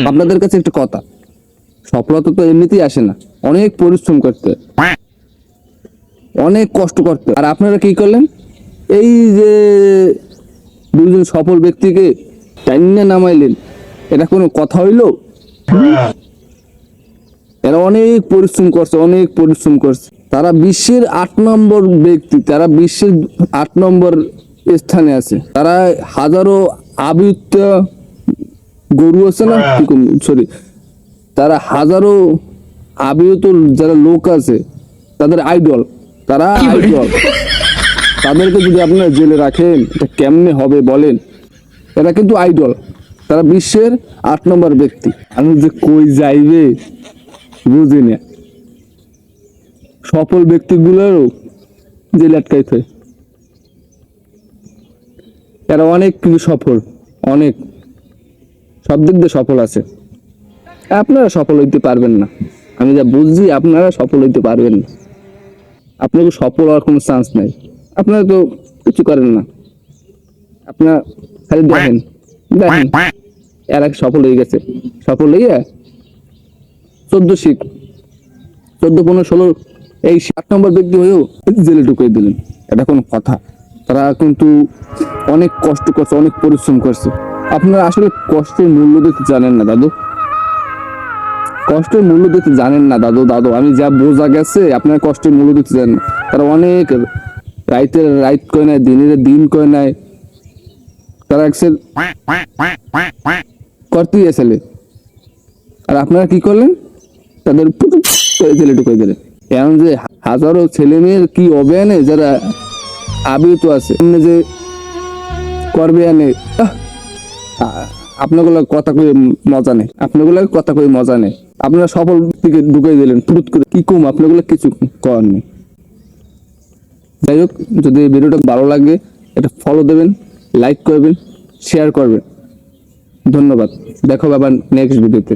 আপনাদের কাছে একটা কথা, সফলতা তো এমনিতেই আসে না, অনেক পরিশ্রম করতে, অনেক কষ্ট করতে। আর আপনারা কি করলেন, এই যে দুজন সফল ব্যক্তিকে টাইনে নামাইলেন, এটা কোনো কথা হইলো? এরা অনেক পরিশ্রম করছে, অনেক পরিশ্রম করছে। তারা বিশ্বের 8 নম্বর ব্যক্তি, তারা বিশ্বের 8 নম্বর স্থানে আছে। তারা হাজারো আবিত গরু আছে না, সরি, তারা হাজারো আবিত যারা লোক আছে তাদের আইডল, তারা আইডল। তাদেরকে যদি আপনারা জেলে রাখেন, এটা কেমনে হবে বলেন? এরা কিন্তু আইডল, তারা বিশ্বের 8 নম্বর ব্যক্তি। আমি যে কই যাইবে বুঝি না, সফল ব্যক্তিগুলোরও জেলে আটকাইতে। এরা অনেক কিছু সফল, অনেক সব দিক দিয়ে সফল আছে। আপনারা সফল হইতে পারবেন না, আমি যা বুঝছি আপনারা সফল হইতে পারবেন না। আপনাকে সফল হওয়ার কোনো চান্স নাই, আপনারা তো কিছু করেন না। আপনার খালি দেখেন দেখেন, এরা সফল হয়ে গেছে, সফল হইয়া 14 14, 15, 16 এই 8 নম্বর ব্যক্তি হয়েও জেলে ঢুকিয়ে দিলেন। এটা কোনো কথা? তারা কিন্তু অনেক কষ্ট করছে, অনেক পরিশ্রম করছে। আপনারা আসলে কষ্টের মূল্য দিতে জানেন না দাদু, কষ্টের মূল্য দিতে জানেন না দাদু। আমি যা বোঝা গেছে, আপনার কষ্টের মূল্য দিতে জানেন না। তারা অনেক রাইতের রাইত করে নেয়, দিনের দিন করে নেয়, তারা এক্সেল করতেই আসলে। আর আপনারা কি করলেন, তাদের জেলে ঢুকিয়ে দিলেন। এমন যে হাজারো ছেলে মেয়ের কি অবয়ানে যারা আবিত আছে, যে করবে আনে, আপনাগুলো কথা কই মজা নেই, আপনাগুলো কথা কই মজা নেই। আপনারা সফল দিকে ঢুকিয়ে দিলেন তুরুত করে, কি কম আপনাগুলো কিছু করার নেই। যাই হোক, যদি ভিডিওটা ভালো লাগে এটা ফলো দেবেন, লাইক করবেন, শেয়ার করবেন। ধন্যবাদ, দেখো আবার নেক্সট ভিডিওতে।